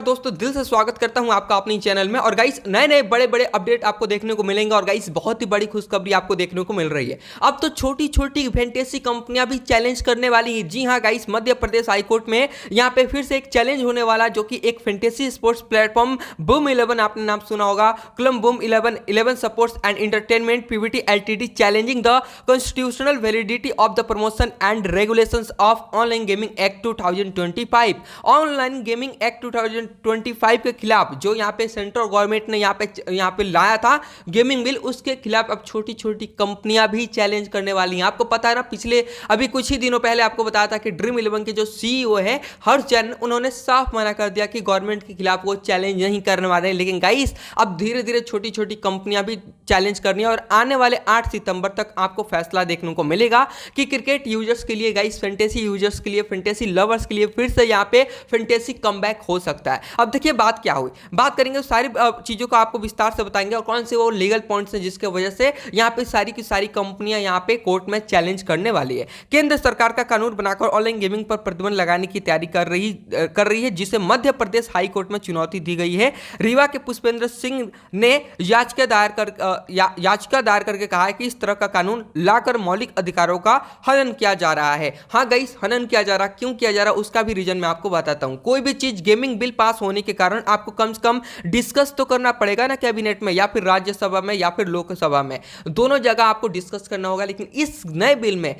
दोस्तों दिल से स्वागत करता हूं आपका अपनी चैनल में। और गाइस नए नए बड़े बड़े अपडेट आपको देखने को मिलेंगे। और गाइस बहुत ही बड़ी खुशखबरी आपको देखने को मिल रही है। अब तो छोटी छोटी फैंटेसी कंपनियां भी चैलेंज करने वाली हैं। जी हां गाइस, मध्य प्रदेश हाईकोर्ट में यहां पे फिर से एक चैलेंज होने वाला, जो कि एक फैंटेसी स्पोर्ट्स प्लेटफॉर्म बूम 11, आपने नाम सुना होगा, Clubboom 11 sports and entertainment PVT LTD, challenging the constitutional validity of the promotion and regulations of online gaming act 2025। Online gaming act 2025 के खिलाफ जो यहाँ पे सेंट्रल गवर्नमेंट ने यहाँ पे लाया था गेमिंग बिल, उसके खिलाफ अब छोटी छोटी कंपनियां भी चैलेंज करने वाली हैं। आपको पता है ना, पिछले अभी कुछ ही दिनों पहले आपको बताया था कि ड्रीम 11 के जो सीईओ है हर्षचंद्र, उन्होंने साफ मना कर दिया कि गवर्नमेंट के खिलाफ वो चैलेंज नहीं करने वाले हैं। लेकिन गाइस अब धीरे धीरे छोटी छोटी कंपनियां भी चैलेंज करनी है। और आने वाले 8 सितंबर तक आपको फैसला देखने को मिलेगा कि क्रिकेट यूजर्स के लिए, गाइस फैंटेसी यूजर्स के लिए, फैंटेसी लवर्स के लिए फिर से यहाँ पे फैंटेसी कमबैक हो सकता है। अब देखिए बात क्या हुई, बात करेंगे तो सारी चीजों को आपको विस्तार से बताएंगे और कौन से वो लीगल पॉइंट्स हैं जिसके वजह से यहाँ पे सारी की सारी कंपनियां यहाँ पे कोर्ट में चैलेंज करने वाली है। केंद्र सरकार का कानून बनाकर ऑनलाइन गेमिंग पर प्रतिबंध लगाने की तैयारी कर रही है, जिसे मध्य प्रदेश हाई कोर्ट में चुनौती दी गई है। रीवा के पुष्पेंद्र सिंह ने याचिका दायर करके कहा है कि इस तरह का कानून लाकर मौलिक अधिकारों का हनन किया जा रहा है। हाँ गाइस, हनन किया जा रहा, क्यों किया जा रहा, उसका भी रीजन मैं आपको बताता हूं। कोई भी चीज गेमिंग बिल पास होने के कारण आपको कम से कम डिस्कस तो करना पड़ेगा ना, कैबिनेट में या फिर राज्यसभा में या फिर लोकसभा में, दोनों जगह आपको डिस्कस करना होगा। लेकिन इस नए बिल में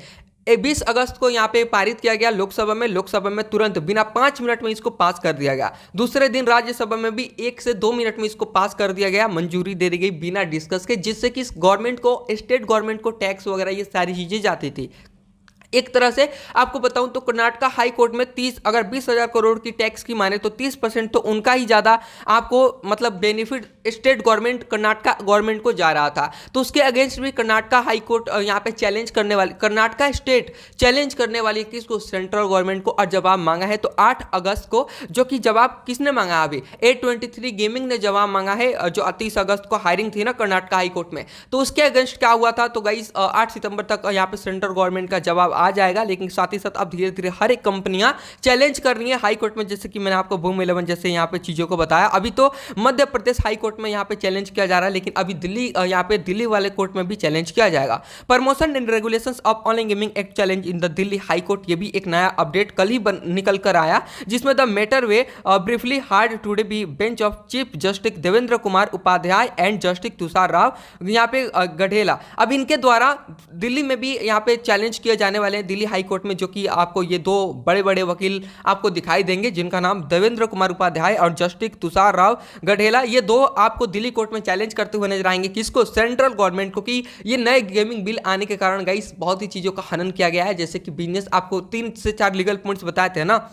20 अगस्त को यहां पे पारित किया गया लोकसभा में तुरंत बिना 5 मिनट में इसको पास कर दिया गया। दूसरे दिन राज्यसभा में भी 1 से 2 मिनट में इसको पास कर दिया गया, मंजूरी दे दी गई बिना डिस्कस के, जिससे कि इस गवर्नमेंट को, स्टेट गवर्नमेंट को टैक्स वगैरह ये सारी चीजें जाती थी। एक तरह से आपको बताऊं तो कर्नाटका हाई कोर्ट में 30, अगर 20,000 करोड़ की टैक्स की माने तो 30% तो उनका ही ज्यादा आपको मतलब benefit state government, Karnataka government को जा रहा था। तो उसके अगेंस्ट भी कर्नाटका हाई कोर्ट यहाँ पे चैलेंज करने वाली, कर्नाटका स्टेट चैलेंज करने वाली किसको, सेंट्रल गवर्नमेंट को, और जवाब मांगा है। तो 8 अगस्त को, जो कि जवाब किसने मांगा, अभी A23 गेमिंग ने जवाब मांगा है, जो 30 अगस्त को हायरिंग थी ना कर्नाटका हाई कोर्ट में, तो उसके अगेंस्ट क्या हुआ था। तो गाइस 8 सितंबर तक यहाँ पे सेंट्रल गवर्नमेंट का जवाब आ जाएगा। लेकिन साथ ही साथ अब धीरे धीरे हर एक कंपनियां चैलेंज कर रही है हाई कोर्ट में, जैसे कि मैंने आपको बूम 11 जैसे यहाँ पे चीजों को बताया। अभी तो मध्य प्रदेश हाई कोर्ट में यहाँ पे चैलेंज किया जा रहा है, लेकिन अभी दिल्ली, यहाँ पे दिल्ली वाले कोर्ट में भी चैलेंज किया जाएगा। Promotion and regulations of online gaming act challenge in the Delhi high court, ये भी एक नया अपडेट कल ही निकल कर आया, जिसमें the matter was briefly heard today by bench of chief justice Devendra Kumar Upadhyay and justice Tushar Rao यहाँ पे गढ़ेला। अब इनके द्वारा दिल्ली में भी यहाँ पे चैलेंज किए जाने वाले हैं दिल्ली हाई कोर्ट में, जो कि आपको ये 2 बड़े बड़े वकील आपको दिखाई देंगे, जिनका नाम देवेंद्र कुमार उपाध्याय और जस्टिस तुषार राव गढ़ेला, ये 2 आपको दिल्ली कोर्ट में चैलेंज करते हुए नजर आएंगे। किसको, सेंट्रल गवर्नमेंट को, कि ये नए गेमिंग बिल आने के कारण गाइस बहुत ही चीजों का हनन किया गया है, जैसे कि बिजनेस, आपको 3 से 4 लीगल पॉइंट्स बताए थे ना,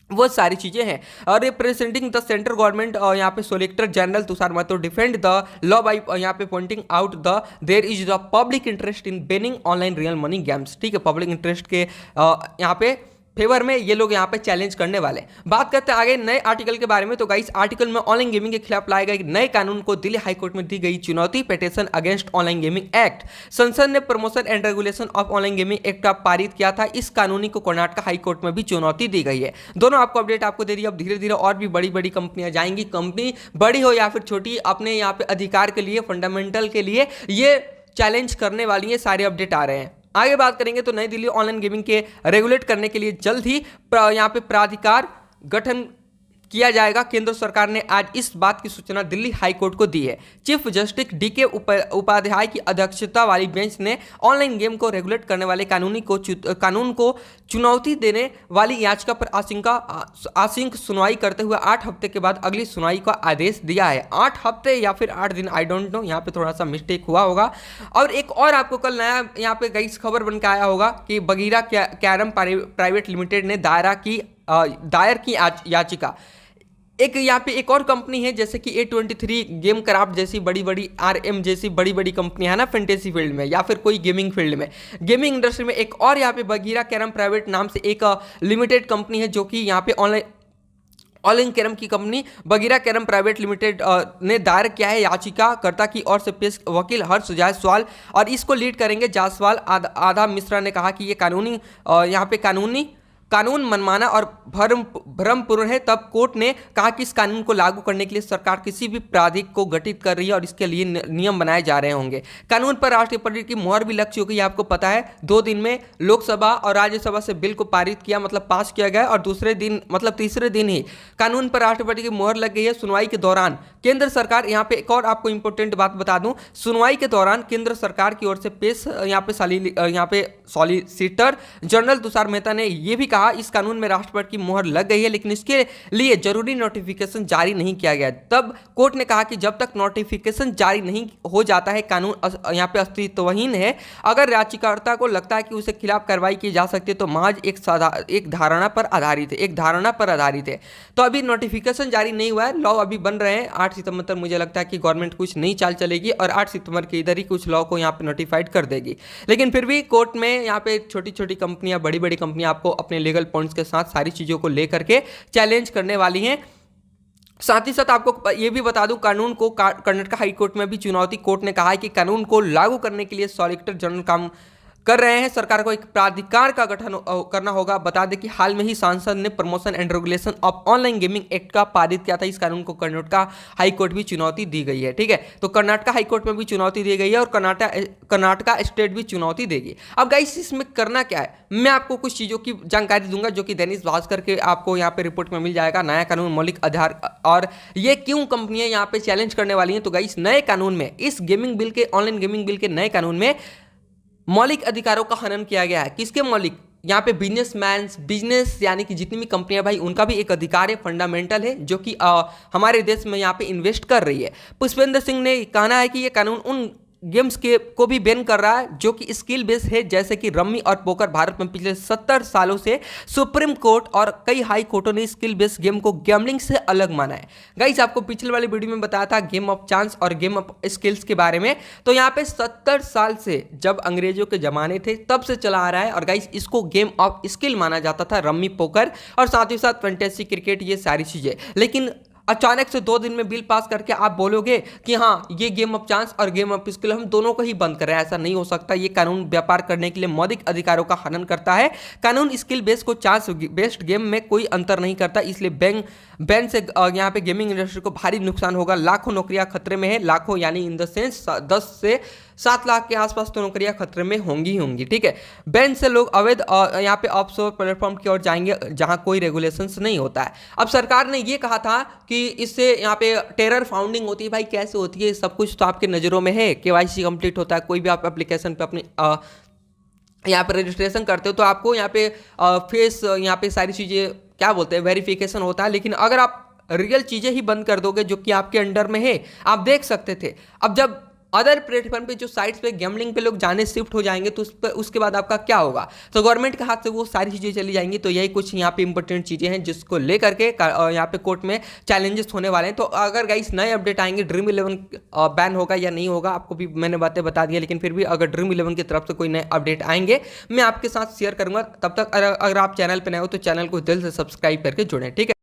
वो सारी चीजें हैं। और रिप्रेजेंटिंग द सेंट्रल गवर्नमेंट यहाँ पे solicitor general Tushar Mehta defend the law by यहाँ पे pointing out the there is the public interest in banning online real money games. ठीक है, पब्लिक इंटरेस्ट के यहाँ पे फेवर में ये लोग यहाँ पे चैलेंज करने वाले। बात करते हैं आगे नए आर्टिकल के बारे में। तो गाइस आर्टिकल में ऑनलाइन गेमिंग के खिलाफ लाए गए नए कानून को दिल्ली हाई कोर्ट में दी गई चुनौती, petition against online gaming act. संसद ने promotion and regulation of online gaming act का पारित किया था। इस कानूनी को कर्नाटका हाई कोर्ट में भी चुनौती दी गई है। दोनों आपको अपडेट आपको दे दी। अब धीरे धीरे और भी बड़ी बड़ी कंपनियां जाएंगी, कंपनी बड़ी हो या फिर छोटी, अपने यहाँ पे अधिकार के लिए, फंडामेंटल के लिए ये चैलेंज करने वाली है। सारे अपडेट आ रहे हैं। आगे बात करेंगे तो नई दिल्ली ऑनलाइन गेमिंग के रेगुलेट करने के लिए जल्द ही यहाँ पे प्राधिकार गठन किया जाएगा। केंद्र सरकार ने आज इस बात की सूचना दिल्ली हाई कोर्ट को दी है। चीफ जस्टिस डीके उपाध्याय की अध्यक्षता वाली बेंच ने ऑनलाइन गेम को रेगुलेट करने वाले कानून को चुनौती देने वाली याचिका पर आंशिक सुनवाई करते हुए 8 हफ्ते के बाद अगली सुनवाई का आदेश दिया है। 8 हफ्ते या फिर 8 दिन, आई डोंट नो, यहाँ पे थोड़ा सा मिस्टेक हुआ होगा। और एक और आपको कल नया यहाँ पे गई खबर बन के आया होगा कि बगीरा कैरम प्राइवेट लिमिटेड ने दायर की याचिका। एक यहाँ पे एक और कंपनी है, जैसे कि A23 गेम क्राफ्ट जैसी बड़ी बड़ी, RM जैसी बड़ी बड़ी कंपनियां है ना फैंटेसी फील्ड में या फिर कोई गेमिंग फील्ड में, गेमिंग इंडस्ट्री में। एक और यहाँ पे बगीरा कैरम प्राइवेट नाम से एक लिमिटेड कंपनी है, जो कि यहाँ पे ऑनलाइन कैरम की company Bagheera carrom private limited ने दायर किया है याचिकाकर्ता की ओर से पेश वकील हर्ष जायसवाल, और इसको लीड करेंगे जायसवाल। आधा मिश्रा ने कहा कि ये कानूनी यहाँ पे कानूनी कानून मनमाना और भ्रमपूर्ण है, तब कोर्ट ने कहा कि इस कानून को लागू करने के लिए सरकार किसी भी प्राधिक को गठित कर रही है और इसके लिए नियम बनाए जा रहे होंगे। कानून पर राष्ट्रपति की मुहर भी लग चुकी है, आपको पता है 2 दिन में लोकसभा और राज्यसभा से बिल को पारित किया, मतलब पास किया गया, और दूसरे दिन मतलब तीसरे दिन ही कानून पर राष्ट्रपति की मुहर लग गई है। सुनवाई के दौरान केंद्र सरकार, यहाँ पे एक और आपको इंपॉर्टेंट बात बता दूं, सुनवाई के दौरान केंद्र सरकार की ओर से पेश यहाँ पे सॉलिसिटर जनरल तुषार मेहता ने यह भी कहा इस कानून में राष्ट्रपति की मुहर लग गई है, लेकिन इसके लिए जरूरी नोटिफिकेशन जारी नहीं किया गया। तब कोर्ट ने कहा कि जब तक नोटिफिकेशन जारी नहीं हो जाता है कानून यहाँ पे अस्तित्वहीन है। अगर याचिकाकर्ता को लगता है कि उसके खिलाफ कार्रवाई की जा सकती है तो महज एक धारणा पर आधारित है। तो अभी नोटिफिकेशन जारी नहीं हुआ है, लॉ अभी बन रहे हैं। 8 सितंबर तक मुझे लगता है कि गवर्नमेंट कुछ नई चाल चलेगी और 8 सितंबर के इधर ही कुछ लॉ को यहाँ पे नोटिफाइड कर देगी। लेकिन फिर भी कोर्ट में यहाँ पे छोटी छोटी कंपनियां, बड़ी बड़ी कंपनियां आपको अपने लीगल पॉइंट्स के साथ सारी चीज़ों को लेकर के चैलेंज करने वाली हैं। साथ ही साथ आपको ये भी बता दूं, कानून को कर्नाटक हाई कोर्ट में भी चुनौती। कोर्ट ने कहा है कि कानून को लागू करने के लिए सॉलिसिटर जनरल काम कर रहे हैं, सरकार को एक प्राधिकार का गठन करना होगा। बता दें कि हाल में ही सांसद ने promotion and regulation of online gaming act का पारित किया था। इस कानून को कर्नाटक हाई कोर्ट भी चुनौती दी गई है, ठीक है। तो कर्नाटक हाई कोर्ट में भी चुनौती दी गई है और कर्नाटक स्टेट भी चुनौती देगी। अब गाइस इसमें करना क्या है, मैं आपको कुछ चीज़ों की जानकारी दूंगा जो कि दैनिक भास्कर के आपको यहाँ पे रिपोर्ट में मिल जाएगा। नया कानून मौलिक आधार और ये क्यों कंपनियां यहाँ पे चैलेंज करने वाली हैं। तो गाइस नए कानून में, इस गेमिंग बिल के, ऑनलाइन गेमिंग बिल के नए कानून में मौलिक अधिकारों का हनन किया गया है। किसके मौलिक? यहाँ पे बिजनेस यानी कि जितनी भी कंपनियां भाई, उनका भी एक अधिकार है, फंडामेंटल है, जो कि हमारे देश में यहाँ पे इन्वेस्ट कर रही है। पुष्पेंद्र सिंह ने कहना है कि ये कानून उन गेम्स को भी बैन कर रहा है जो कि स्किल बेस है, जैसे कि रम्मी और पोकर। भारत में पिछले 70 सालों से सुप्रीम कोर्ट और कई हाई कोर्टों ने स्किल बेस गेम को गैम्बलिंग से अलग माना है। गाइस आपको पिछले वाली वीडियो में बताया था गेम ऑफ चांस और गेम ऑफ स्किल्स के बारे में। तो यहाँ पे 70 साल से, जब अंग्रेजों के जमाने थे तब से चला आ रहा है। और गाइस इसको गेम ऑफ स्किल माना जाता था, रम्मी, पोकर और साथ ही साथ फैंटेसी क्रिकेट, ये सारी चीजें। लेकिन अचानक से 2 दिन में बिल पास करके आप बोलोगे कि हाँ ये गेम ऑफ चांस और गेम ऑफ स्किल हम दोनों को ही बंद करें, ऐसा नहीं हो सकता। ये कानून व्यापार करने के लिए मौलिक अधिकारों का हनन करता है। कानून स्किल बेस्ड को चांस बेस्ड गेम में कोई अंतर नहीं करता, इसलिए बैन से यहाँ पे गेमिंग इंडस्ट्री को भारी नुकसान होगा। लाखों नौकरियां खतरे में है, लाखों यानी इन द सेंस 10 से 7 लाख के आसपास तो नौकरियां खतरे में होंगी, ठीक है। बैन से लोग अवैध यहाँ पे ऑफशोर प्लेटफॉर्म की ओर जाएंगे जहां कोई रेगुलेशंस नहीं होता है। अब सरकार ने ये कहा था कि इससे यहाँ पे टेरर फाउंडिंग होती है। भाई कैसे होती है, सब कुछ तो आपके नज़रों में है। KYC कंप्लीट होता है, कोई भी आप एप्लीकेशन पे अपनी यहाँ पे रजिस्ट्रेशन करते हो तो आपको यहाँ पे फेस, यहाँ पे सारी चीज़ें क्या बोलते हैं, वेरिफिकेशन होता है। लेकिन अगर आप रियल चीज़ें ही बंद कर दोगे जो कि आपके अंडर में है, आप देख सकते थे। अब जब अदर प्लेटफॉर्म पे, जो साइट्स पे गैम्बलिंग पे लोग जाने शिफ्ट हो जाएंगे तो उसके बाद आपका क्या होगा। तो गवर्नमेंट के हाथ से वो सारी चीज़ें चली जाएंगी। तो यही कुछ यहाँ पे इंपॉर्टेंट चीज़ें हैं जिसको लेकर के यहाँ पे कोर्ट में चैलेंजेस होने वाले हैं। तो अगर गाइस नए अपडेट आएंगे, ड्रीम 11 बैन होगा या नहीं होगा, आपको भी मैंने बातें बता दी है। लेकिन फिर भी अगर ड्रीम 11 की तरफ से कोई नए अपडेट आएंगे मैं आपके साथ शेयर करूंगा। तब तक अगर आप चैनल पर नए हो तो चैनल को दिल से सब्सक्राइब करके जुड़ें, ठीक है।